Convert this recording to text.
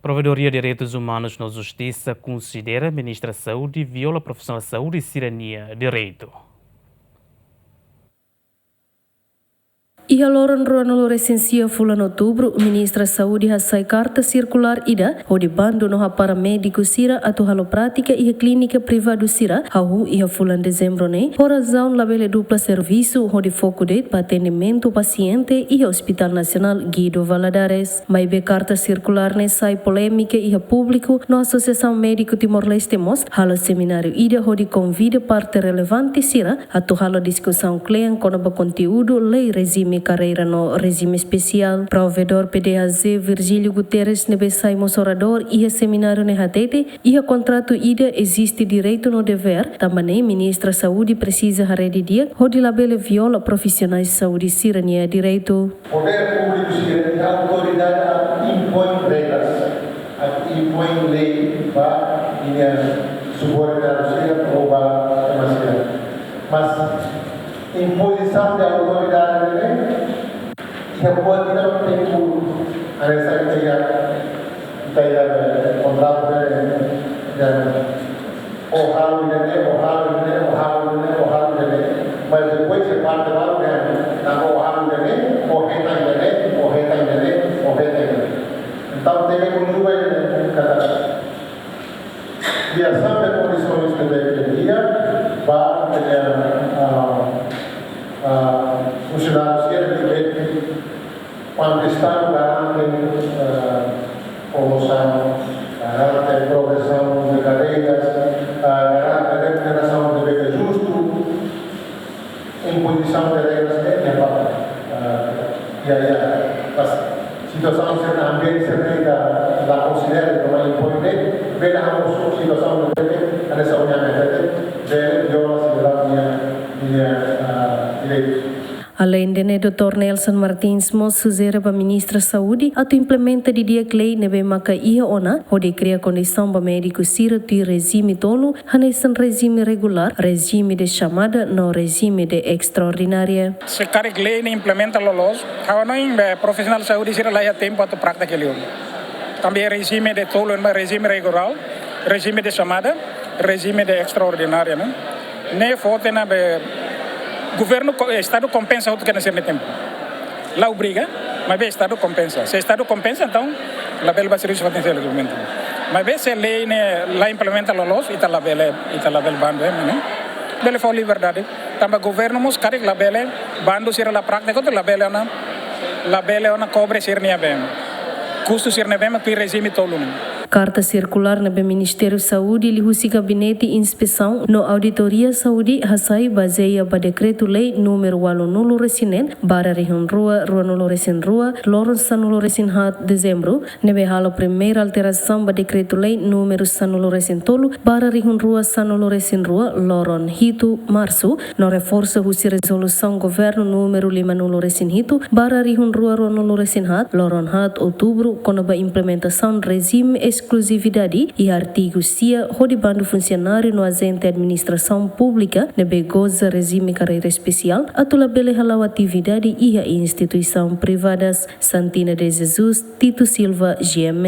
Provedoria de Direitos Humanos na Justiça considera a Ministra da Saúde viola a profissional de saúde e cidadania direito. E a Loren Ronaldo recensia fulan outubro, Ministra da Saúde sai carta circular ida, onde bando no paramédico sira atau halo prática e a clínica privada sira, hau e a fulan dezembro ne, por razão labele dupla serviço, onde foco de atendimento paciente e a Hospital Nacional Guido Valadares. Mas be carta circular ne sai polêmica e a público na Associação Médico Timor-Leste mos, halo seminário ida, onde convida parte relevante sira, atau halo discussão clean com o conteúdo lei regime carreira no regime especial. Provedor PDAZ Virgílio Guterres nebe sai mosorador e a seminário ne hatete e a contrato ida existe direito no dever. Também Ministra da Saúde precisa haredi dia onde labele viola profissionais de saúde sirania direito. Poder público sirania a autoridade impõe regras, impõe lei para subordinado sira ou para demasiado. Mas imposição de autoridade yang buat kita menunggu ada saya kontrak dan hal ini mas depois se parte baru dan hal ini então tem que mudar kata dia sampai condições de dia funcionários que quando estão garantem promoção, garantem progressão de carreiras, garantem remuneração de beca justo, imposição de regras a situação certa ambiente certa da considera como importante, bem a situação de beca, a essa união de viola minha direito. Além de Dr. Nelson Martins mos sugere para Ministra da Saúde a implementa de dia lei nebe maka ia ona onde cria condição para médico sira de regime tolo hanesan regime regular regime de chamada no regime de extraordinária. Se cada lei ne implementa los how no in profissional de saúde sira lá tempo para prática que ele também regime de tolo no regime regular regime de chamada regime de extraordinária né fote na governo estado compensa o que nesse tempo lá obriga mas o estado compensa se o estado compensa então a bela vai ser isso vai ter o documento mas se a lei né lá implementa los e tá lá bela bando né bela foi liberdade também governo mos cari lá bela bando ser la prática que la bela na cobre ser nem bem custo ser nem bem mas que regime tolo Carta circular no Ministério da Saúde e o Gabinete de Inspeção no Auditoria Saúde hasai baseia para decreto-lei número 89 resinen bara região rua nulo resin rua loron sanulo resin hat dezembro nebe halo primeira alteração para decreto-lei número sanulo resin tolo bara região rua sanulo resin rua loron hito março no reforça husi resolução governo número 50 resin hito bara região rua nulo resin hat loron hat outubro com a implementação regime exclusividade e artigo CIA rodibando funcionário no agente administração pública nebe goza regime carreira especial atula bele halau atividade e a instituição privadas Santina de Jesus Tito Silva GMN